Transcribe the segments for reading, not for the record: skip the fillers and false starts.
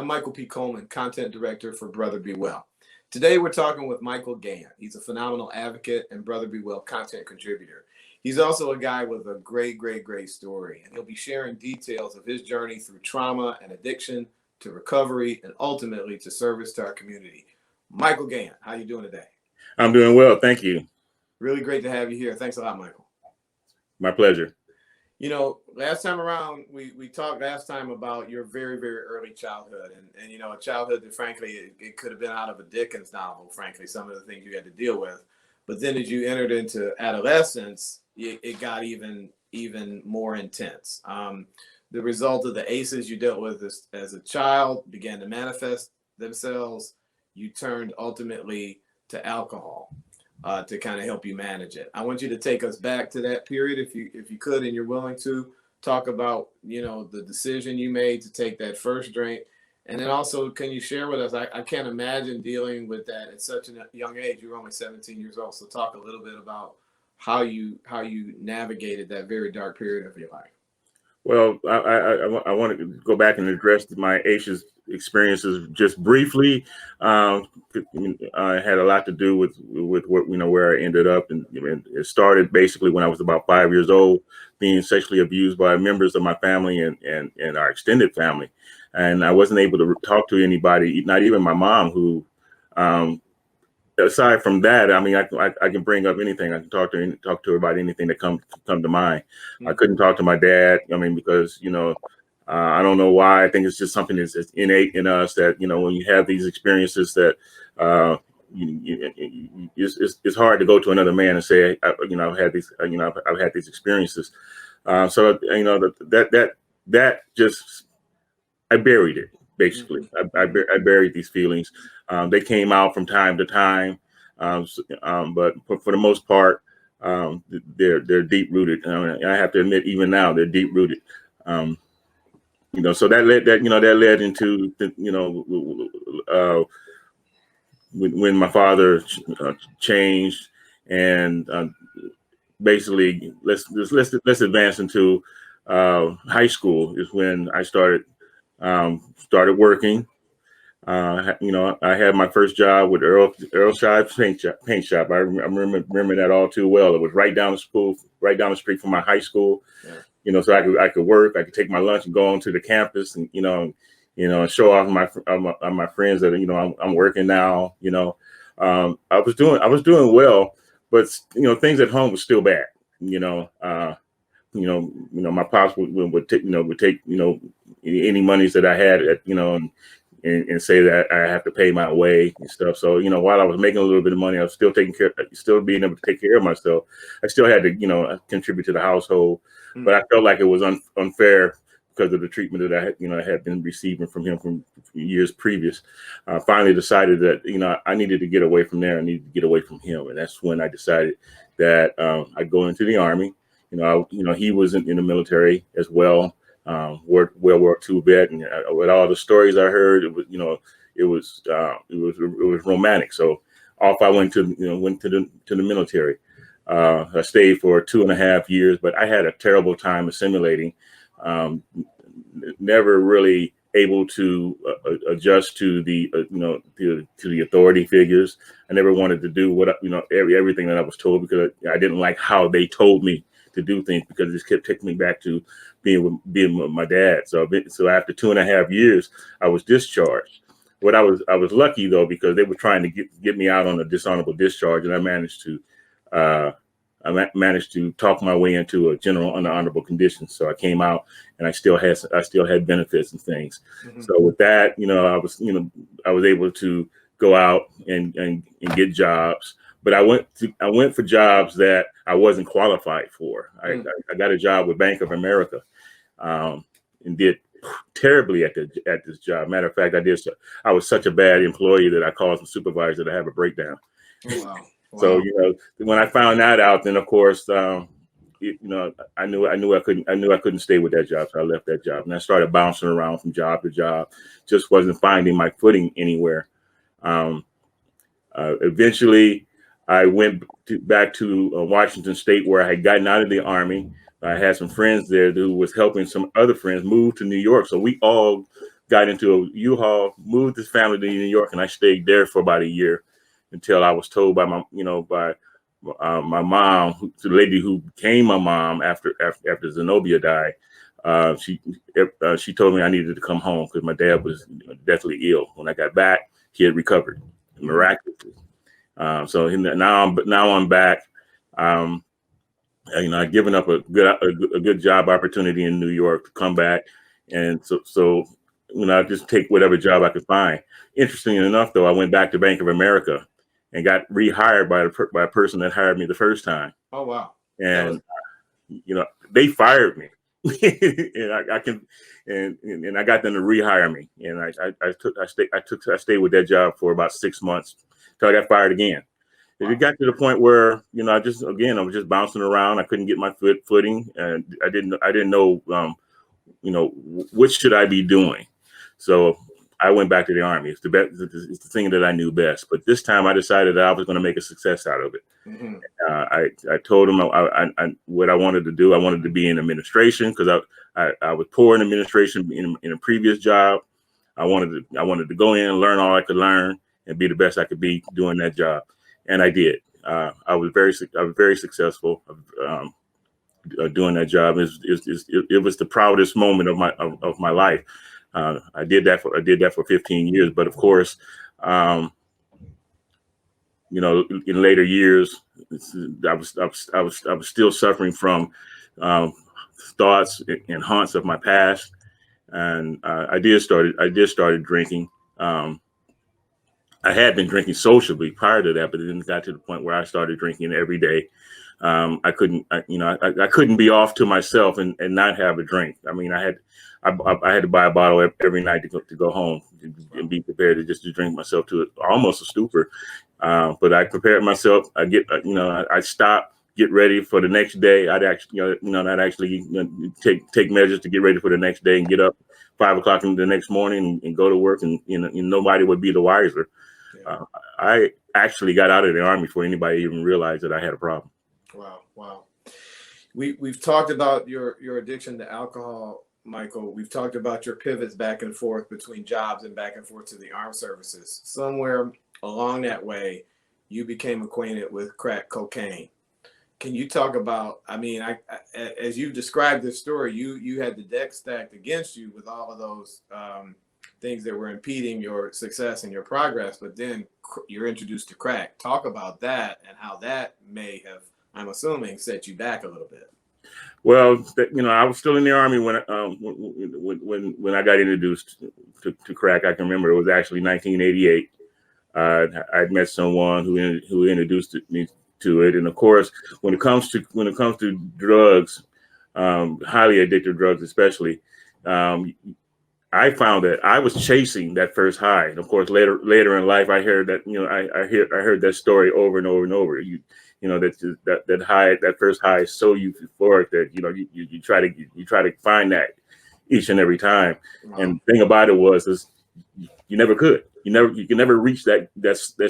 I'm Michael P. Coleman, Content Director for Brother Be Well. Today we're talking with Mykel Gayent. He's a phenomenal advocate and Brother Be Well content contributor. He's also a guy with a great story, and he'll be sharing details of his journey through trauma and addiction to recovery and ultimately to service to our community. Mykel Gayent, how you doing today? I'm doing well, thank you. Really great to have you here. Thanks a lot, Mykel. My pleasure. You know, last time around, we talked last time about your very early childhood and you know, a childhood that frankly, it could have been out of a Dickens novel, frankly, some of the things you had to deal with. But then as you entered into adolescence, it got even more intense. The result of the ACEs you dealt with as a child began to manifest themselves. You turned ultimately to alcohol. To kind of help you manage it. I want you to take us back to that period, if you could, and you're willing to talk about, you know, the decision you made to take that first drink, and then also, can you share with us? I can't imagine dealing with that at such a young age. You're only 17 years old, so talk a little bit about how you navigated that very dark period of your life. Well, I want to go back and address my ACEs experiences just briefly. I had a lot to do with what, you know, where I ended up, and it started basically when I was about 5 years old, being sexually abused by members of my family and our extended family, and I wasn't able to talk to anybody, not even my mom, who. Aside from that, I mean, I can bring up anything. I can talk to her about anything that come to mind. I couldn't talk to my dad. I mean, because, you know, I don't know why. I think it's just something that's innate in us that, you know, when you have these experiences that it's hard to go to another man and say, you know, I've had these experiences. So, you know, that just, I buried it. Basically, I buried these feelings. They came out from time to time, but for the most part, they're deep rooted. I have to admit, even now, they're deep rooted. You know, so that led into when my father changed, and basically let's advance into high school is when I started working. You know, I had my first job with Earl Shive's paint shop. I remember that all too well. It was right down the street from my high school. Yeah. You know, so I could work. I could take my lunch and go onto the campus, and and show off my friends that, you know, I'm working now. You know, I was doing well, but, you know, things at home was still bad. You know, my pops would take any monies that I had and say that I have to pay my way and stuff. So, you know, while I was making a little bit of money, I was still still being able to take care of myself. I still had to, you know, contribute to the household, but I felt like it was unfair because of the treatment that I had been receiving from him from years previous. I finally decided that, you know, I needed to get away from there. I needed to get away from him. And that's when I decided that I'd go into the Army. You know, he was in the military as well. World War II vet, and with all the stories I heard, it was, you know, it was romantic. So off I went to the military. I stayed for 2.5 years, but I had a terrible time assimilating. Never really able to adjust to the to the authority figures. I never wanted to do everything that I was told, because I didn't like how they told me to do things, because it just kept taking me back to being with my dad. So after 2.5 years, I was discharged. But I was lucky though, because they were trying to get me out on a dishonorable discharge, and I managed to talk my way into a general under honorable conditions. So I came out, and I still had benefits and things. Mm-hmm. So with that, you know, I was able to go out and get jobs. But I went for jobs that I wasn't qualified for. I got a job with Bank of America, and did terribly at this job. Matter of fact, I was such a bad employee that I caused the supervisor to have a breakdown. Oh, wow. Wow. So, you know, when I found that out, then of course, you know, I knew I couldn't stay with that job. So I left that job, and I started bouncing around from job to job. Just wasn't finding my footing anywhere. Eventually, I went back to Washington State, where I had gotten out of the Army. I had some friends there who was helping some other friends move to New York. So we all got into a U-Haul, moved this family to New York, and I stayed there for about a year until I was told by my mom, the lady who became my mom after Zenobia died. She told me I needed to come home because my dad was deathly ill. When I got back, he had recovered miraculously. So now I'm back. I've given up a good job opportunity in New York to come back, and so I just take whatever job I could find. Interesting enough, though, I went back to Bank of America and got rehired by a person that hired me the first time. Oh wow! And they fired me, and and I got them to rehire me, and I stayed with that job for about 6 months till I got fired again. It got to the point where I was just bouncing around. I couldn't get my footing, and I didn't know what should I be doing. So I went back to the Army. It's the thing that I knew best. But this time I decided that I was going to make a success out of it. Mm-hmm. I told them what I wanted to do. I wanted to be in administration because I was poor in administration in a previous job. I wanted to go in and learn all I could learn and be the best I could be doing that job. And I did. I was very successful doing that job. It was the proudest moment of my life. I did that for 15 years. But of course, in later years, I was still suffering from thoughts and haunts of my past, and I did started drinking. I had been drinking socially prior to that, but it didn't got to the point where I started drinking every day. I couldn't be off to myself and not have a drink. I mean, I had to buy a bottle every night to go home and be prepared to drink myself to almost a stupor. But I prepared myself. I stopped, get ready for the next day. I'd actually take measures to get ready for the next day and get up 5 o'clock in the next morning and go to work, and nobody would be the wiser. I actually got out of the Army before anybody even realized that I had a problem. Wow. We've talked about your addiction to alcohol, Mykel. We've talked about your pivots back and forth between jobs and back and forth to the armed services. Somewhere along that way, you became acquainted with crack cocaine. Can you talk about, as you've described this story, you had the deck stacked against you with all of those things that were impeding your success and your progress, but then you're introduced to crack. Talk about that and how that may have, I'm assuming, set you back a little bit. Well, I was still in the Army when I got introduced to crack. I can remember it was actually 1988. I'd met someone who introduced me to it, and of course, when it comes to drugs, highly addictive drugs, especially, I found that I was chasing that first high. And of course, later in life, I heard that I heard that story over and over and over. That high, that first high is so euphoric that you try to find that each and every time. Wow. And the thing about it is you never could. You can never reach that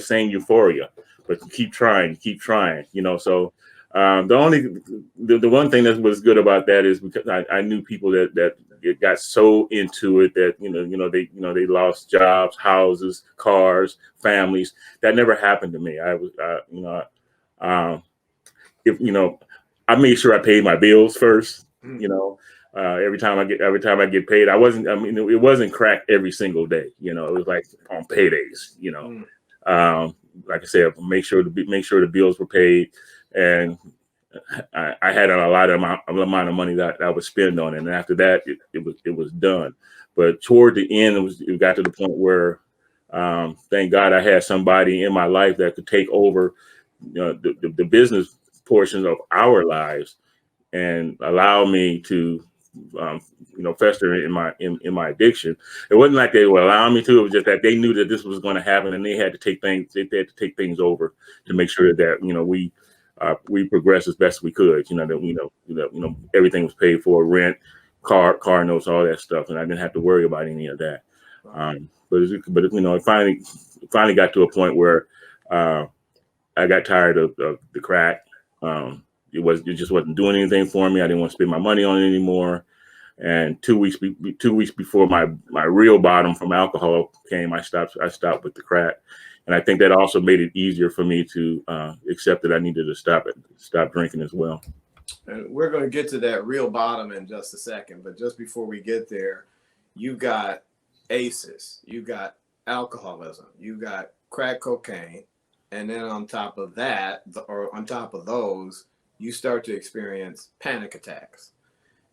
same euphoria, but you keep trying. So the one thing that was good about that is because I knew people that got so into it that they lost jobs, houses, cars, families. That never happened to me. I made sure I paid my bills first. Every time I get paid, it wasn't crack every single day. It was like on paydays. Like I said, make sure the bills were paid, and I had a lot of amount of money that I would spend on it. And after that, it was done. But toward the end, it got to the point where, thank God, I had somebody in my life that could take over the business portion of our lives and allow me to fester in my addiction. It wasn't like they were allowing me to. It was just that they knew that this was going to happen, and they had to take things over to make sure that we progressed as best we could. That everything was paid for, rent, car notes, all that stuff, and I didn't have to worry about any of that. It finally got to a point where I got tired of the crack. It just wasn't doing anything for me. I didn't want to spend my money on it anymore. And 2 weeks before my real bottom from alcohol came, I stopped with the crack. And I think that also made it easier for me to accept that I needed to stop drinking as well. And we're going to get to that real bottom in just a second. But just before we get there, you got ACEs, you got alcoholism, you got crack cocaine. And then on top of that, or on top of those, you start to experience panic attacks.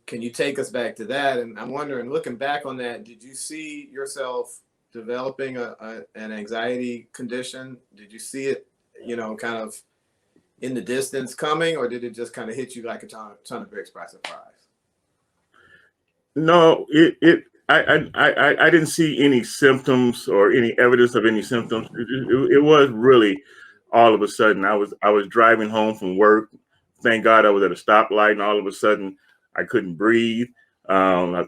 Can you take us back to that? And I'm wondering, looking back on that, did you see yourself developing an anxiety condition? Did you see it, kind of in the distance coming, or did it just kind of hit you like a ton of bricks by surprise? No, I didn't see any symptoms or any evidence of any symptoms. It was really all of a sudden. I was driving home from work. Thank God I was at a stoplight, and all of a sudden I couldn't breathe. I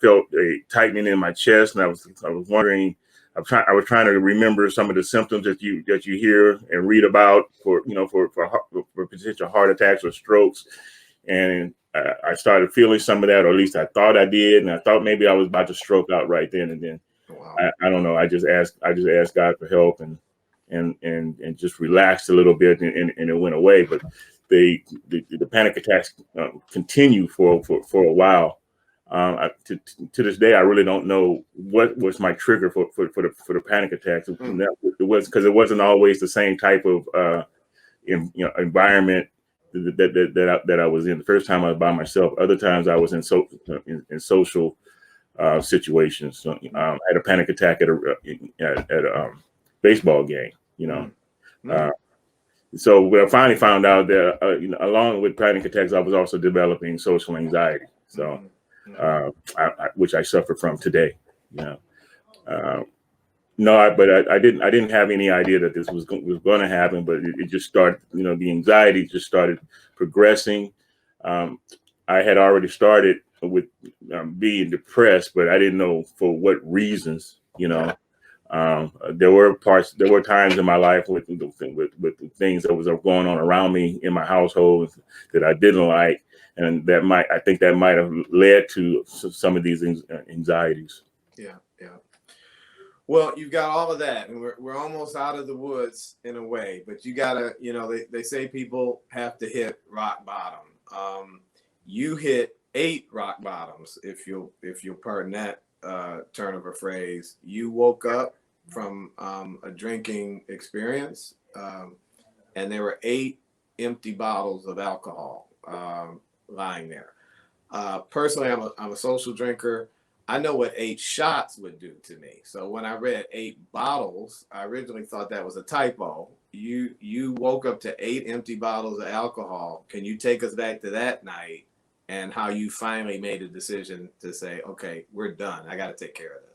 felt a tightening in my chest, and I was wondering. I was trying to remember some of the symptoms that you hear and read about for potential heart attacks or strokes, and I started feeling some of that, or at least I thought I did, and I thought maybe I was about to stroke out right then and then. Wow. I don't know. I just asked God for help and just relaxed a little bit, and it went away. But the panic attacks continue for a while. To this day, I really don't know what was my trigger for the panic attacks. It was because it wasn't always the same type of environment that I was in. The first time I was by myself. Other times I was in social situations. So, I had a panic attack at a baseball game. So when I finally found out that along with panic attacks, I was also developing social anxiety. So. Which I suffer from today. No, but I didn't have any idea that this was going to happen. But it just started. The anxiety just started progressing. I had already started with being depressed, but I didn't know for what reasons. There were times in my life with the things that was going on around me in my household that I didn't like. And I think that might have led to some of these anxieties. Yeah. Well, you've got all of that, and we're almost out of the woods in a way, but you gotta, they say people have to hit rock bottom. You hit 8 rock bottoms, if you'll pardon that turn of a phrase. You woke up from a drinking experience, and there were 8 empty bottles of alcohol lying there. Personally, I'm a social drinker. I know what 8 shots would do to me. So when I read 8 bottles, I originally thought that was a typo. You woke up to 8 empty bottles of alcohol. Can you take us back to that night and how you finally made a decision to say, okay, we're done. I got to take care of this.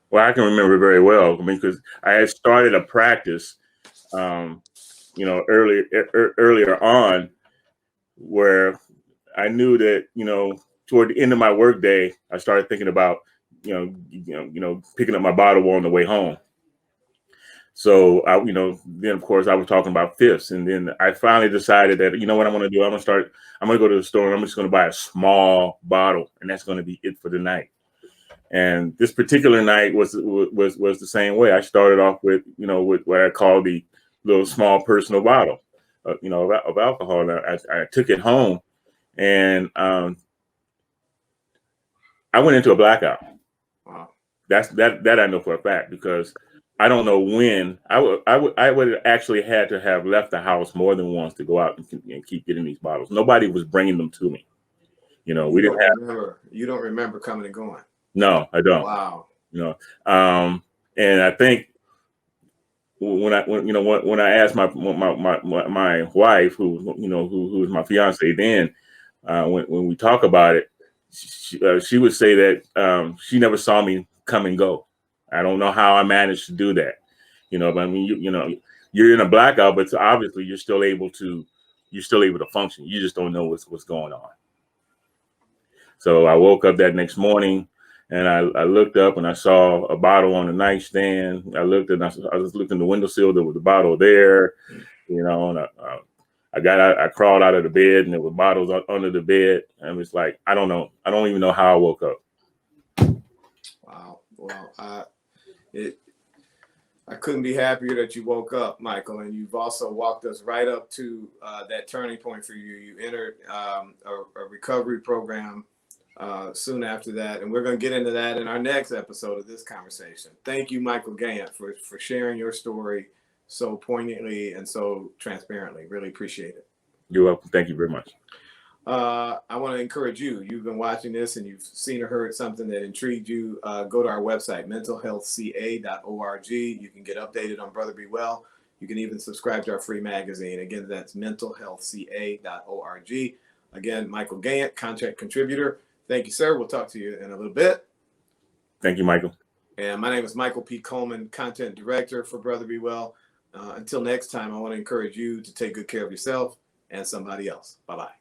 Well, I can remember very well because I had started a practice, earlier on, where I knew that, toward the end of my workday, I started thinking about, picking up my bottle on the way home. So then of course I was talking about fifths, and then I finally decided that, what I'm going to do, I'm going to go to the store and I'm just going to buy a small bottle, and that's going to be it for the night. And this particular night was the same way. I started off with what I call the little small personal bottle, of alcohol. And I took it home, and I went into a blackout. Wow. That I know for a fact, because I don't know when I would actually had to have left the house more than once to go out and keep getting these bottles. Nobody was bringing them to me. We didn't have. You don't remember coming and going. No, I don't. Wow. And I think when I asked my wife, who was my fiance then, when we talk about it, she would say that she never saw me come and go. I don't know how I managed to do that, but I mean, you're in a blackout, but obviously you're still able to function. You just don't know what's going on. So I woke up that next morning, and I looked up and I saw a bottle on the nightstand. I looked and I just looked in the windowsill. There was a bottle there, and I I crawled out of the bed, and there were bottles under the bed. And it was like, I don't know. I don't even know how I woke up. Wow. Well, I couldn't be happier that you woke up, Mykel, and you've also walked us right up to that turning point for you. You entered a recovery program soon after that, and we're going to get into that in our next episode of this conversation. Thank you, Mykel Gayent, for sharing your story so poignantly and so transparently. Really appreciate it. You're welcome. Thank you very much. I want to encourage you. You've been watching this and you've seen or heard something that intrigued you. Go to our website, mentalhealthca.org. You can get updated on Brother Be Well. You can even subscribe to our free magazine. Again, that's mentalhealthca.org. Again, Mykel Gayent, content contributor. Thank you, sir. We'll talk to you in a little bit. Thank you, Mykel. And my name is Mykel P. Coleman, content director for Brother Be Well. Until next time, I want to encourage you to take good care of yourself and somebody else. Bye-bye.